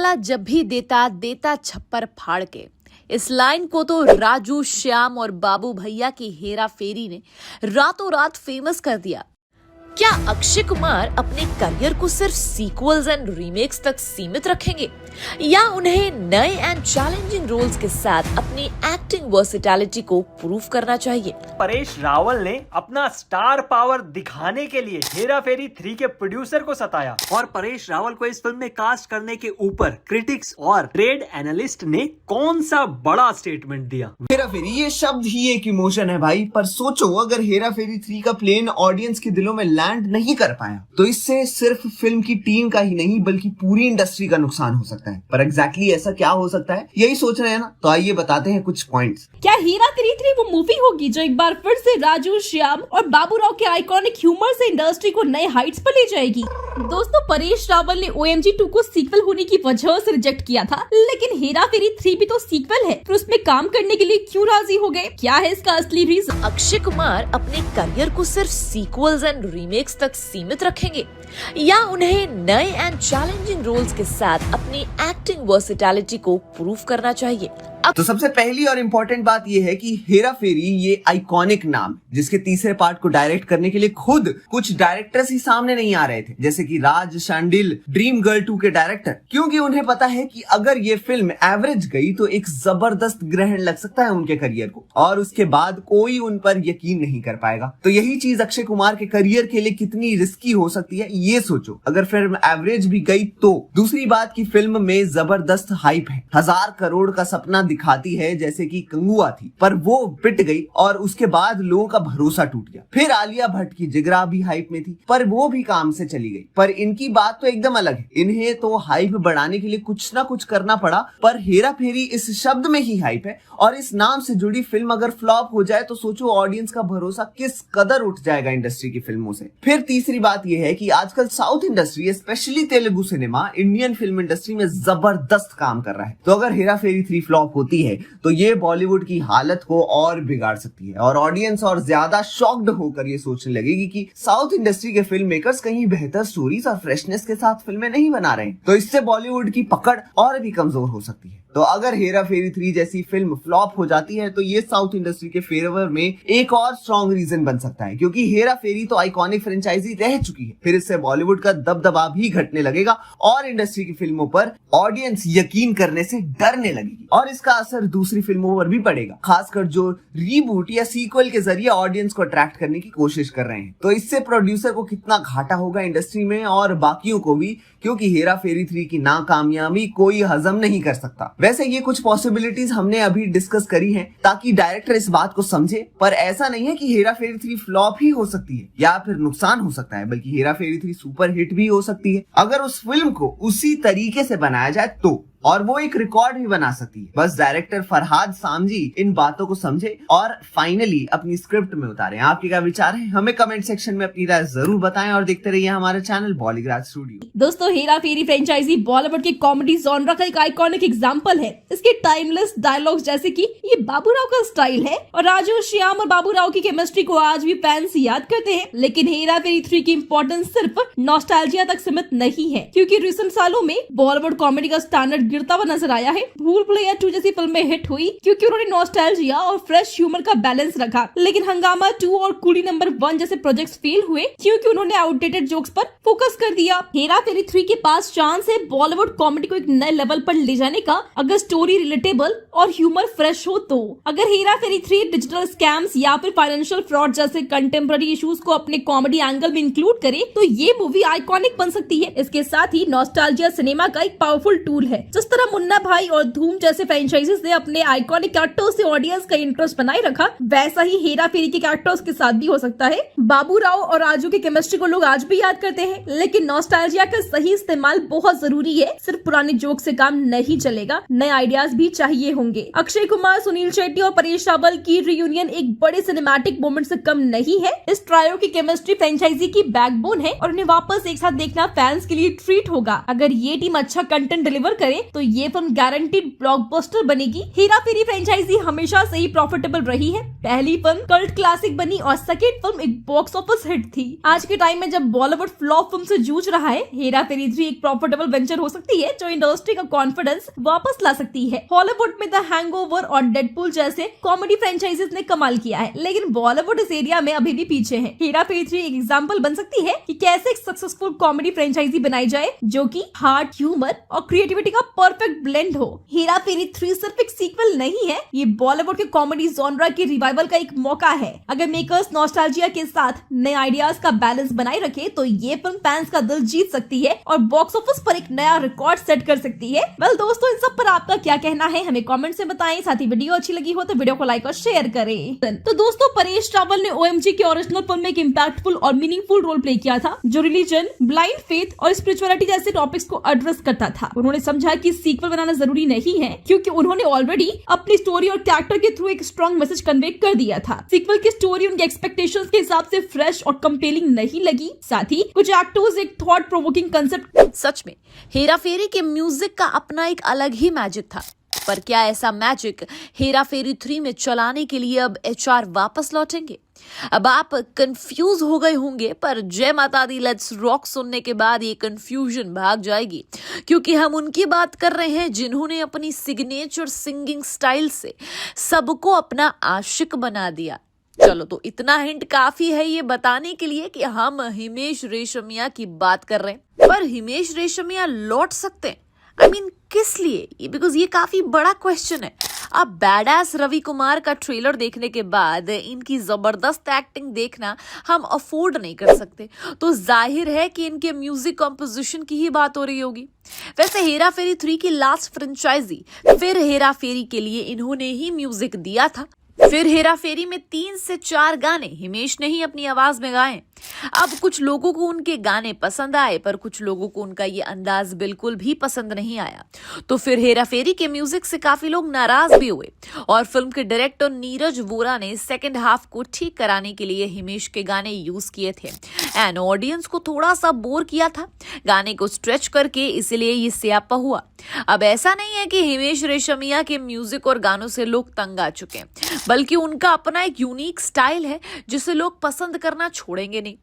साला जब भी देता देता छप्पर फाड़ के। इस लाइन को तो राजू, श्याम और बाबू भैया की हेरा फेरी ने रातों रात फेमस कर दिया। क्या अक्षय कुमार अपने करियर को सिर्फ सीक्वल्स एंड रीमेक्स तक सीमित रखेंगे या उन्हें नए एंड चैलेंजिंग रोल्स के साथ अपनी एक्टिंग वर्सेटैलिटी को प्रूव करना चाहिए? परेश रावल ने अपना स्टार पावर दिखाने के लिए हेरा फेरी 3 के प्रोड्यूसर को सताया और परेश रावल को इस फिल्म में कास्ट करने के ऊपर क्रिटिक्स और ट्रेड एनालिस्ट ने कौन सा बड़ा स्टेटमेंट दिया। हेरा फेरी ये शब्द ही एक इमोशन है भाई, पर सोचो अगर हेरा फेरी 3 का प्लेन ऑडियंस के दिलों में लैंड नहीं कर पाया तो इससे सिर्फ फिल्म की टीम का ही नहीं बल्कि पूरी इंडस्ट्री का नुकसान हो सकता है। पर एग्जैक्टली ऐसा क्या हो सकता है, यही सोच रहे हैं ना, तो आइए बताते हैं कुछ पॉइंट्स। क्या हेरा फेरी 3 वो मूवी होगी जो एक बार फिर से राजू, श्याम और बाबूराव के आइकॉनिक ह्यूमर से इंडस्ट्री को नए हाइट्स पर ले जाएगी? दोस्तों, परेश रावल ने OMG 2 को सीक्वल होने की वजह से रिजेक्ट किया था, लेकिन हेरा फेरी 3 भी तो सीक्वल है, फिर उसमें काम करने के लिए क्यों राजी हो गए? क्या है इसका असली रीजन? अक्षय कुमार अपने करियर को सिर्फ सीक्वल्स एंड रीमेक्स तक सीमित रखेंगे या उन्हें नए एंड चैलेंजिंग रोल्स के साथ अपनी एक्टिंग वर्सेटैलिटी को प्रूव करना चाहिए? तो सबसे पहली और इम्पोर्टेंट बात यह है कि हेरा फेरी ये आइकॉनिक नाम, जिसके तीसरे पार्ट को डायरेक्ट करने के लिए खुद कुछ डायरेक्टर्स ही सामने नहीं आ रहे थे, जैसे कि राज शांडिल, ड्रीम गर्ल 2 के डायरेक्टर, क्योंकि उन्हें पता है कि अगर ये फिल्म एवरेज गई तो एक जबरदस्त ग्रहण लग सकता है उनके करियर को और उसके बाद कोई उन पर यकीन नहीं कर पाएगा। तो यही चीज अक्षय कुमार के करियर के लिए कितनी रिस्की हो सकती है ये सोचो, अगर फिल्म एवरेज भी गई तो। दूसरी बात की फिल्म में जबरदस्त हाइप है, 1000 करोड़ का सपना दिखाती है जैसे कि कंगुआ थी, पर वो पिट गई और उसके बाद लोगों का भरोसा टूट गया। फिर आलिया भट्ट की जिगरा भी हाइप में थी, पर वो भी काम से चली गई। पर इनकी बात तो एकदम अलग है, इन्हें तो हाइप बढ़ाने के लिए कुछ ना कुछ करना पड़ा, पर हेरा फेरी इस शब्द में ही हाइप है और इस नाम से जुड़ी फिल्म अगर फ्लॉप हो जाए तो सोचो ऑडियंस का भरोसा किस कदर उठ जाएगा इंडस्ट्री की फिल्मों से। फिर तीसरी बात यह है कि आजकल south industry specially Telugu cinema Indian film industry में जबरदस्त काम कर रहा है, तो अगर हेरा फेरी 3 फ्लॉप होती है तो ये बॉलीवुड की हालत को और बिगाड़ सकती है और ऑडियंस और ज्यादा शॉक्ड होकर ये सोचने लगेगी कि साउथ इंडस्ट्री के फिल्म मेकर्स कहीं बेहतर स्टोरीज और फ्रेशनेस के साथ फिल्में नहीं बना रहे हैं, तो इससे बॉलीवुड की पकड़ और भी कमजोर हो सकती है। तो अगर हेरा फेरी 3 जैसी फिल्म फ्लॉप हो जाती है तो ये साउथ इंडस्ट्री के फेवर में एक और स्ट्रॉन्ग रीजन बन सकता है, क्योंकि हेरा फेरी तो आइकॉनिक फ्रेंचाइजी रह चुकी है। फिर इससे बॉलीवुड का दबदबा भी घटने लगेगा और इंडस्ट्री की फिल्मों पर ऑडियंस यकीन करने से डरने लगेगी और इसका असर दूसरी फिल्मों पर भी पड़ेगा, खासकर जो रीबूट या सीक्वल के जरिए ऑडियंस को अट्रैक्ट करने की कोशिश कर रहे हैं। तो इससे प्रोड्यूसर को कितना घाटा होगा इंडस्ट्री में और बाकियों को भी, क्योंकि हेरा फेरी 3 की नाकामयाबी कोई हजम नहीं कर सकता। वैसे ये कुछ पॉसिबिलिटीज हमने अभी डिस्कस करी हैं ताकि डायरेक्टर इस बात को समझे, पर ऐसा नहीं है कि हेरा फेरी 3 फ्लॉप ही हो सकती है या फिर नुकसान हो सकता है, बल्कि हेरा फेरी 3 सुपर हिट भी हो सकती है अगर उस फिल्म को उसी तरीके से बनाया जाए तो, और वो एक रिकॉर्ड भी बना सकती है। बस डायरेक्टर फरहाद सामजी इन बातों को समझे और फाइनली अपनी स्क्रिप्ट में उतारे। आपके क्या विचार है हमें कमेंट सेक्शन में अपनी राय जरूर बताएं और देखते रहिए हमारे चैनल बॉलीग्राज स्टूडियो। दोस्तों, हेरा फेरी फ्रेंचाइजी बॉलीवुड के कॉमेडी जॉनरा का एक आइकॉनिक एग्जांपल है। इसके टाइमलेस डायलॉग्स जैसे कि ये बाबूराव का स्टाइल है और राजू, श्याम और बाबूराव की केमिस्ट्री को आज भी फैंस याद करते हैं। लेकिन हेरा फेरी 3 की इम्पोर्टेंस सिर्फ नॉस्टैल्जिया तक सीमित नहीं है, क्योंकि रिसेंट सालों में बॉलीवुड कॉमेडी का स्टैंडर्ड गिरता हुआ नजर आया है। भूल भुलैया 2 जैसी फिल्में हिट हुई क्योंकि उन्होंने नॉस्टैल्जिया और फ्रेश ह्यूमर का बैलेंस रखा, लेकिन हंगामा 2 और कुली नंबर 1 जैसे प्रोजेक्ट्स फेल हुए क्योंकि उन्होंने आउटडेटेड जोक्स पर फोकस कर दिया। हेरा फेरी 3 के पास चांस है बॉलीवुड कॉमेडी को एक नए लेवल पर ले जाने का, अगर स्टोरी रिलेटेबल और ह्यूमर फ्रेश हो तो। अगर हेरा फेरी 3 डिजिटल स्कैम्स या फिर फाइनेंशियल फ्रॉड जैसे कंटेम्पररी इश्यूज को अपने कॉमेडी एंगल में इंक्लूड करे तो ये मूवी आइकॉनिक बन सकती है। इसके साथ ही नॉस्टैल्जिया सिनेमा का एक पावरफुल टूल है। जिस तरह मुन्ना भाई और धूम जैसे फ्रेंचाइजीज ने अपने आइकॉनिक कैरेक्टर्स से ऑडियंस का इंटरेस्ट बनाए रखा, वैसा ही हेरा फेरी के कैरेक्टर्स के साथ भी हो सकता है। बाबूराव और राजू की केमिस्ट्री को लोग आज भी याद करते हैं, लेकिन नॉस्टैल्जिया का सही इस्तेमाल बहुत जरूरी है। सिर्फ पुराने जोक से काम नहीं चलेगा, नए आइडियाज भी चाहिए होंगे। अक्षय कुमार, सुनील शेट्टी और परेश रावल की रियूनियन एक बड़े सिनेमैटिक मोमेंट से कम नहीं है। इस ट्रायो की केमिस्ट्री फ्रेंचाइजी की बैकबोन है और उन्हें वापस एक साथ देखना फैंस के लिए ट्रीट होगा। अगर ये टीम अच्छा कंटेंट डिलीवर करे तो ये फिल्म गारंटीड ब्लॉकबस्टर बनेगी। हेरा फेरी फ्रेंचाइजी हमेशा से ही प्रॉफिटेबल रही है। पहली फिल्म कल्ट क्लासिक बनी और सेकंड फिल्म एक बॉक्स ऑफिस हिट थी। आज के टाइम में जब बॉलीवुड फ्लॉप फिल्म से जूझ रहा है, हेरा फेरी 3 एक प्रॉफिटेबल वेंचर हो सकती है जो इंडस्ट्री का कॉन्फिडेंस वापस ला सकती है। हॉलीवुड में द हैंगओवर और डेडपूल जैसे कॉमेडी फ्रेंचाइजीज ने कमाल किया है, लेकिन बॉलीवुड इस एरिया में अभी भी पीछे है। हेरा फेरी 3 एक एग्जांपल बन सकती है कि कैसे एक सक्सेसफुल कॉमेडी फ्रेंचाइजी बनाई जाए जो कि हार्ट, ह्यूमर और क्रिएटिविटी का परफेक्ट ब्लेंड हो। हेरा फेरी 3 सिर्फ एक सीक्वल नहीं है, ये बॉलीवुड के कॉमेडी जॉनरा के रिवाइवल का एक मौका है। अगर मेकर्स नॉस्टैल्जिया के साथ नए आइडियाज का बैलेंस बनाए रखे तो ये फिल्म फैंस का दिल जीत सकती है और बॉक्स ऑफिस पर एक नया रिकॉर्ड सेट कर सकती है। वेल दोस्तों, इन सब पर आपका क्या कहना है हमें कमेंट्स में बताएं। साथ ही वीडियो अच्छी लगी हो तो वीडियो को लाइक और शेयर करें। तो दोस्तों, परेश रावल ने OMG के ओरिजिनल फिल्म में एक इम्पैक्टफुल और मीनिंगफुल रोल प्ले किया था जो रिलीजन, ब्लाइंड फेथ और स्पिरिचुअलिटी जैसे टॉपिक्स को एड्रेस करता था। उन्होंने समझा कि सीक्वल बनाना जरूरी नहीं है क्योंकि उन्होंने ऑलरेडी अपनी स्टोरी और कैरेक्टर के थ्रू एक स्ट्रॉन्ग मैसेज कन्वे कर दिया था। सीक्वल की स्टोरी उनके एक्सपेक्टेशंस के हिसाब से फ्रेश और कंपेलिंग नहीं लगी। साथ ही कुछ एक्टर्स एक थॉट प्रोवोकिंग कंसेप्ट। सच में हेरा फेरी के म्यूजिक का अपना एक अलग ही मैजिक था, पर क्या ऐसा मैजिक हेरा फेरी 3 में चलाने के लिए अब HR वापस लौटेंगे? अब आप कंफ्यूज हो गए होंगे, पर जय माता दी लेट्स रॉक सुनने के बाद ये कंफ्यूजन भाग जाएगी, क्योंकि हम उनकी बात कर रहे हैं जिन्होंने अपनी सिग्नेचर सिंगिंग स्टाइल से सबको अपना आशिक बना दिया। चलो, तो इतना हिंट काफी है ये बताने के लिए कि हम हिमेश रेशमिया की बात कर रहे हैं। पर हिमेश रेशमिया लौट सकते हैं? I mean, किस लिए? बिकॉज ये काफी बड़ा क्वेश्चन है। अब बैडास रवि कुमार का ट्रेलर देखने के बाद इनकी जबरदस्त एक्टिंग देखना हम अफोर्ड नहीं कर सकते, तो जाहिर है कि इनके म्यूजिक कंपोजिशन की ही बात हो रही होगी। वैसे हेरा फेरी 3 की लास्ट फ्रेंचाइजी फिर हेरा फेरी के लिए इन्होंने ही म्यूजिक दिया था। फिर हेरा फेरी में 3 से 4 गाने हिमेश ने ही अपनी आवाज में गाए। अब कुछ लोगों को उनके गाने पसंद आए, पर कुछ लोगों को उनका ये अंदाज बिल्कुल भी पसंद नहीं आया। तो फिर हेरा फेरी के म्यूजिक से काफी लोग नाराज भी हुए और फिल्म के डायरेक्टर नीरज वोरा ने सेकंड हाफ को ठीक कराने के लिए हिमेश के गाने यूज किए थे एंड ऑडियंस को थोड़ा सा बोर किया था गाने को स्ट्रेच करके, इसलिए ये स्यापा हुआ। अब ऐसा नहीं है कि हिमेश रेशमिया के म्यूजिक और गानों से लोग तंग आ चुके हैं, बल्कि उनका अपना एक यूनिक स्टाइल है जिसे लोग पसंद करना छोड़ेंगे नहीं।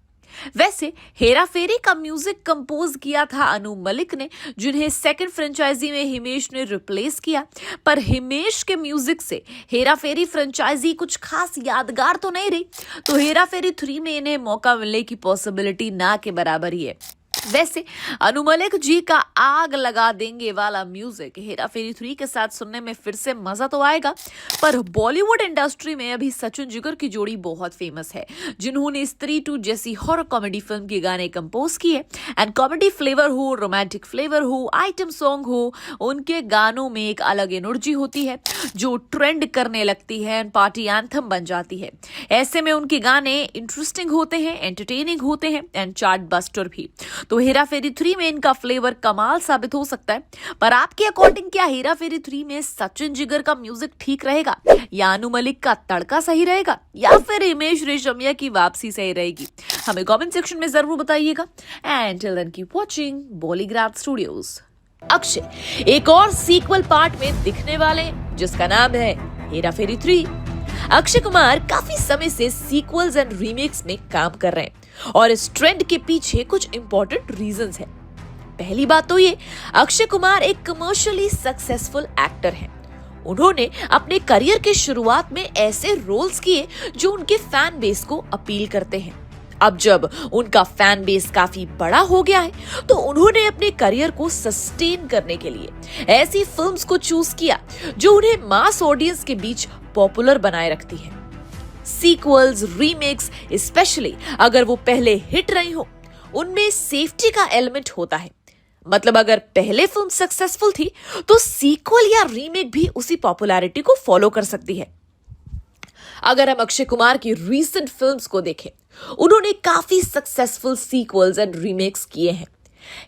वैसे हेरा फेरी का म्यूजिक कंपोज किया था अनु मलिक ने, जिन्हें सेकंड फ्रेंचाइजी में हिमेश ने रिप्लेस किया। पर हिमेश के म्यूजिक से हेरा फेरी फ्रेंचाइजी कुछ खास यादगार तो नहीं रही, तो हेरा फेरी 3 में इन्हें मौका मिलने की पॉसिबिलिटी ना के बराबर ही है। वैसे अनु मलिक जी का आग लगा देंगे वाला म्यूजिक हेरा फेरी 3 के साथ सुनने में फिर से मजा तो आएगा, पर बॉलीवुड इंडस्ट्री में अभी सचिन जिगर की जोड़ी बहुत फेमस है, जिन्होंने स्त्री 2 जैसी हॉरर कॉमेडी फिल्म के गाने कंपोज किए एंड कॉमेडी फ्लेवर हो, रोमांटिक फ्लेवर हो, आइटम सॉन्ग हो, उनके गानों में एक अलग एनर्जी होती है जो ट्रेंड करने लगती है एंड पार्टी एंथम बन जाती है। ऐसे में उनके गाने इंटरेस्टिंग होते हैं, एंटरटेनिंग होते हैं एंड चार्ट बस्टर भी। तो हेरा फेरी 3 में इनका फ्लेवर कमाल साबित हो सकता है। पर आपके अकॉर्डिंग क्या हेरा फेरी 3 में सचिन जिगर का म्यूजिक ठीक रहेगा, या अनु मलिक का तड़का सही रहेगा, या फिर हिमेश रेशमिया की वापसी सही रहेगी? हमें कमेंट सेक्शन में जरूर बताइएगा। And till then keep watching Bollygraph studios. Akshay एक और सीक्वल पार्ट में दिखने वाले हैं जिसका नाम है हेरा फेरी 3। अक्षय कुमार काफी समय से सीक्वल्स एंड रीमेक्स में काम कर रहे हैं और इस ट्रेंड के पीछे कुछ इंपॉर्टेंट रीजंस हैं। पहली बात तो ये, अक्षय कुमार एक कमर्शियली सक्सेसफुल एक्टर हैं। उन्होंने अपने करियर के शुरुआत में ऐसे रोल्स किए जो उनके फैन बेस को अपील करते हैं। अब जब उनका फैन बेस काफी बड़ा हो गया है तो उन्होंने अपने करियर को सस्टेन करने के लिए ऐसी फिल्म्स को चूज किया जो उन्हें मास ऑडियंस के बीच पॉपुलर बनाए रखती है। सीक्वल्स, रीमेक्स, स्पेशली अगर वो पहले हिट रही हो, उनमें सेफ्टी का एलिमेंट होता है। मतलब अगर पहले फिल्म सक्सेसफुल थी तो सीक्वल या रीमेक भी उसी पॉपुलैरिटी को फॉलो कर सकती है। अगर हम अक्षय कुमार की रीसेंट फिल्म्स को देखें, उन्होंने काफी सक्सेसफुल सीक्वल्स एंड रीमेक्स किए हैं।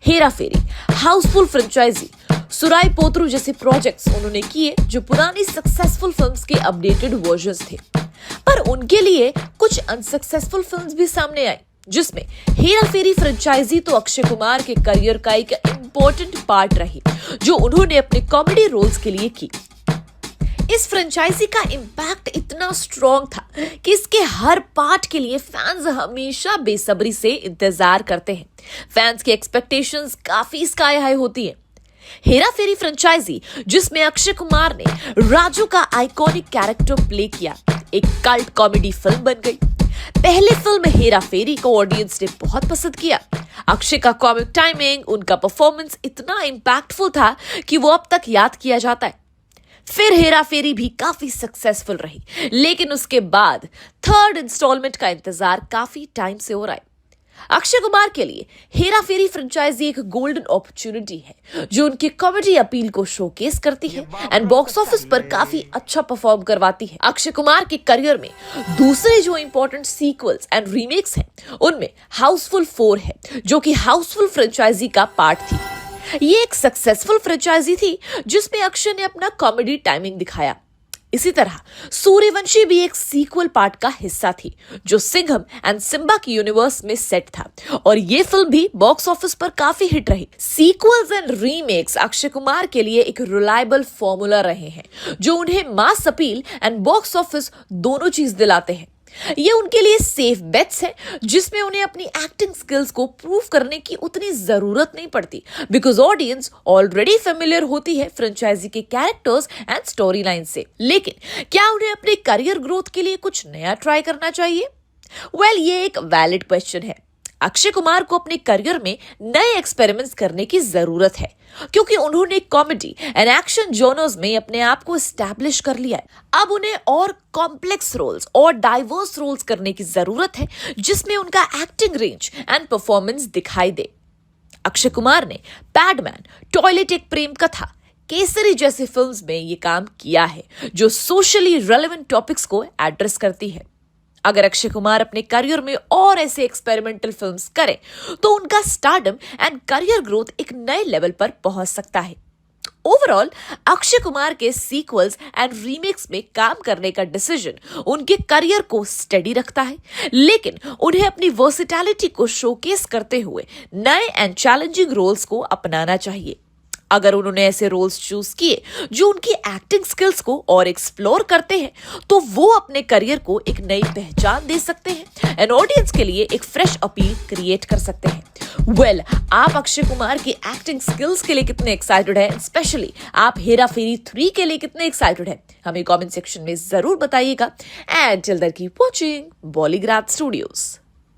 हेरा फेरी, हाउसफुल फ्रेंचाइजी, सुराई पोत्रू जैसे प्रोजेक्ट्स उन्होंने किए जो पुरानी सक्सेसफुल फिल्म्स के अपडेटेड वर्जन्स थे। पर उनके लिए कुछ अनसक्सेसफुल फिल्म्स भी सामने आई, जिसमें हेरा फेरी फ्रेंचाइजी तो अक्षय कुमार के करियर का एक इम्पोर्टेंट पार्ट रही, जो उन्होंने अपने कॉमेडी रोल्स के लिए की। इस फ्रेंचाइजी का इम्पैक्ट इतना स्ट्रॉन्ग था कि इसके हर पार्ट के लिए फैंस हमेशा बेसब्री से इंतजार करते हैं। फैंस की एक्सपेक्टेशंस काफी स्काई हाई होती है। हेरा फेरी फ्रेंचाइजी, जिसमें अक्षय कुमार ने राजू का आइकॉनिक कैरेक्टर प्ले किया, एक कल्ट कॉमेडी फिल्म बन गई। पहले फिल्म हेरा फेरी को ऑडियंस ने बहुत पसंद किया। अक्षय का कॉमिक टाइमिंग, उनका परफॉर्मेंस इतना इम्पैक्टफुल था कि वो अब तक याद किया जाता है। फिर हेरा फेरी भी काफी सक्सेसफुल रही, लेकिन उसके बाद थर्ड इंस्टॉलमेंट का इंतजार काफी टाइम से हो रहा है। अक्षय कुमार के लिए हेरा फेरी फ्रेंचाइजी एक गोल्डन अपॉर्चुनिटी है, जो उनकी कॉमेडी अपील को शोकेस करती है एंड बॉक्स ऑफिस पर काफी अच्छा परफॉर्म करवाती है। अक्षय कुमार के करियर में दूसरे जो इंपॉर्टेंट सीक्वल्स एंड रीमेक्स हैं, उनमें हाउसफुल 4 है, जो कि हाउसफुल फ्रेंचाइजी का पार्ट थी। ये एक सक्सेसफुल फ्रेंचाइजी थी जिसमें अक्षय ने अपना कॉमेडी टाइमिंग दिखाया। इसी तरह सूर्यवंशी भी एक सीक्वल पार्ट का हिस्सा थी, जो सिंघम एंड सिम्बा की यूनिवर्स में सेट था, और ये फिल्म भी बॉक्स ऑफिस पर काफी हिट रही। Sequels and remakes Akshay Kumar के लिए एक रिलायबल फॉर्मूला रहे हैं, जो उन्हें mass appeal and box office दोनों चीज दिलाते हैं। ये उनके लिए सेफ बेट्स हैं, जिसमें उन्हें अपनी एक्टिंग स्किल्स को प्रूव करने की उतनी जरूरत नहीं पड़ती, बिकॉज ऑडियंस ऑलरेडी फेमिलियर होती है फ्रेंचाइजी के कैरेक्टर्स एंड स्टोरी लाइन से। लेकिन क्या उन्हें अपने करियर ग्रोथ के लिए कुछ नया ट्राई करना चाहिए? वेल, ये एक वैलिड क्वेश्चन है। अक्षय कुमार को अपने करियर में नए एक्सपेरिमेंट्स करने की जरूरत है, क्योंकि उन्होंने कॉमेडी एंड एक्शन जॉनर्स में अपने आप को एस्टैब्लिश कर लिया है। अब उन्हें और कॉम्प्लेक्स रोल्स और डाइवर्स रोल्स करने की जरूरत है, जिसमें उनका एक्टिंग रेंज एंड परफॉर्मेंस दिखाई दे। अक्षय कुमार ने पैडमैन, टॉयलेट एक प्रेम कथा, केसरी जैसी फिल्म्स में ये काम किया है, जो सोशली रेलेवेंट टॉपिक्स को एड्रेस करती है। अगर अक्षय कुमार अपने करियर में और ऐसे एक्सपेरिमेंटल फिल्म्स करें, तो उनका स्टारडम एंड करियर ग्रोथ एक नए लेवल पर पहुंच सकता है। ओवरऑल अक्षय कुमार के सीक्वल्स एंड रीमेक्स में काम करने का डिसीजन उनके करियर को स्टेडी रखता है, लेकिन उन्हें अपनी वर्सेटैलिटी को शोकेस करते हुए नए एंड चैलेंजिंग रोल्स को अपनाना चाहिए। अगर उन्होंने ऐसे रोल्स चूज किए जो उनकी एक्टिंग स्किल्स को और एक्सप्लोर करते हैं, तो वो अपने करियर को एक नई पहचान दे सकते हैं एंड ऑडियंस के लिए एक फ्रेश अपील क्रिएट कर सकते हैं। वेल, आप अक्षय कुमार की एक्टिंग स्किल्स के लिए कितने एक्साइटेड हैं? स्पेशली आप हेरा फेरी 3 के लिए कितने एक्साइटेड हैं? हमें कमेंट सेक्शन में जरूर बताइएगा। And till then keep watching Bollygraph studios.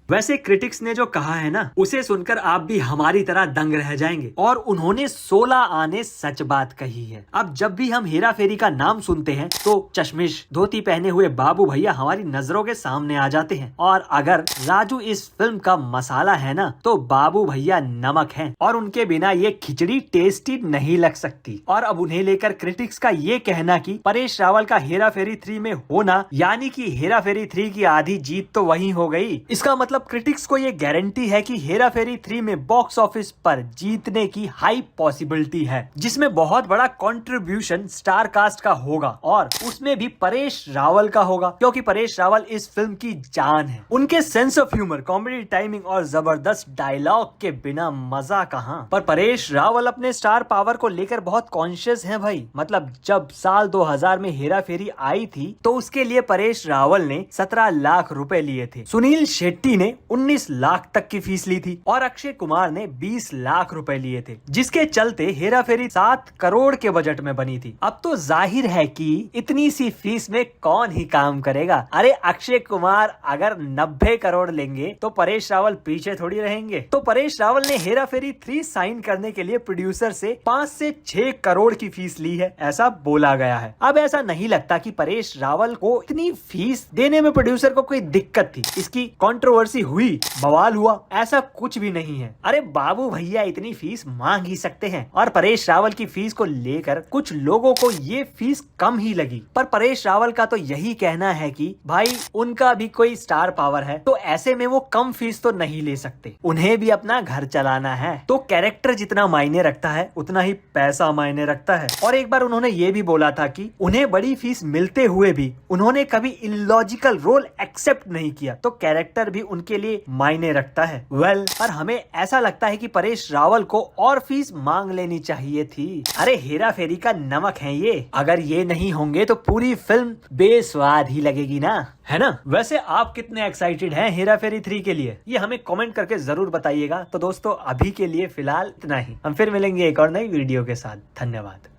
वैसे क्रिटिक्स ने जो कहा है ना, उसे सुनकर आप भी हमारी तरह दंग रह जाएंगे, और उन्होंने 16 आने सच बात कही है। अब जब भी हम हेरा फेरी का नाम सुनते हैं, तो चश्मिश धोती पहने हुए बाबू भैया हमारी नजरों के सामने आ जाते हैं, और अगर राजू इस फिल्म का मसाला है ना, तो बाबू भैया नमक हैं, और उनके बिना ये खिचड़ी टेस्टी नहीं लग सकती। और अब उन्हें लेकर क्रिटिक्स का ये कहना कि परेश रावल का हेरा फेरी 3 में होना, यानी कि हेरा फेरी 3 की आधी जीत तो वही हो गई। इसका मतलब क्रिटिक्स को ये गारंटी है कि हेरा फेरी 3 में बॉक्स ऑफिस पर जीतने की हाई पॉसिबिलिटी है, जिसमें बहुत बड़ा कंट्रीब्यूशन स्टार कास्ट का होगा, और उसमें भी परेश रावल का होगा, क्योंकि परेश रावल इस फिल्म की जान है। उनके sense of humour, comedy timing और जबरदस्त डायलॉग के बिना मजा कहाँ। पर परेश रावल अपने स्टार पावर को लेकर बहुत कॉन्शियस हैं भाई। मतलब जब साल 2000 में हेरा फेरी आई थी, तो उसके लिए परेश रावल ने 17 लाख रुपए लिए थे, सुनील शेट्टी ने 19 लाख तक की फीस ली थी, और अक्षय कुमार ने 20 लाख रुपए लिए थे, जिसके चलते हेरा फेरी 7 करोड़ के बजट में बनी थी। अब तो जाहिर है कि इतनी सी फीस में कौन ही काम करेगा। अरे अक्षय कुमार अगर 90 करोड़ लेंगे, तो परेश रावल पीछे थोड़ी रहेंगे। तो परेश रावल ने हेरा फेरी 3 साइन करने के लिए प्रोड्यूसर से 5 से 6 करोड़ की फीस ली है, ऐसा बोला गया है। अब ऐसा नहीं लगता कि परेश रावल को इतनी फीस देने में प्रोड्यूसर को कोई दिक्कत थी। इसकी कंट्रोवर्सी हुई, बवाल हुआ, ऐसा कुछ भी नहीं है। अरे बाबू भैया इतनी फीस मांग ही सकते हैं, और परेश रावल की फीस को लेकर कुछ लोगों को ये फीस कम ही लगी। पर परेश रावल का तो यही कहना है कि भाई उनका भी कोई स्टार पावर है, तो ऐसे में वो कम फीस तो नहीं ले सकते, उन्हें भी अपना घर चलाना है। तो कैरेक्टर जितना मायने रखता है, उतना ही पैसा मायने रखता है। और एक बार उन्होंने ये भी बोला था कि उन्हें बड़ी फीस मिलते हुए भी उन्होंने कभी इलॉजिकल रोल एक्सेप्ट नहीं किया, तो कैरेक्टर भी उनके लिए मायने रखता है। पर हमें ऐसा लगता है कि परेश रावल को और फीस मांग लेनी चाहिए थी। अरे हेरा फेरी का नमक है ये, अगर ये नहीं होंगे तो पूरी फिल्म बेस्वाद ही लगेगी ना, है ना। वैसे आप कितने एक्साइटेड हैं हेरा फेरी 3 के लिए, ये हमें कमेंट करके जरूर बताइएगा। तो दोस्तों अभी के लिए फिलहाल इतना ही, हम फिर मिलेंगे एक और नई वीडियो के साथ। धन्यवाद।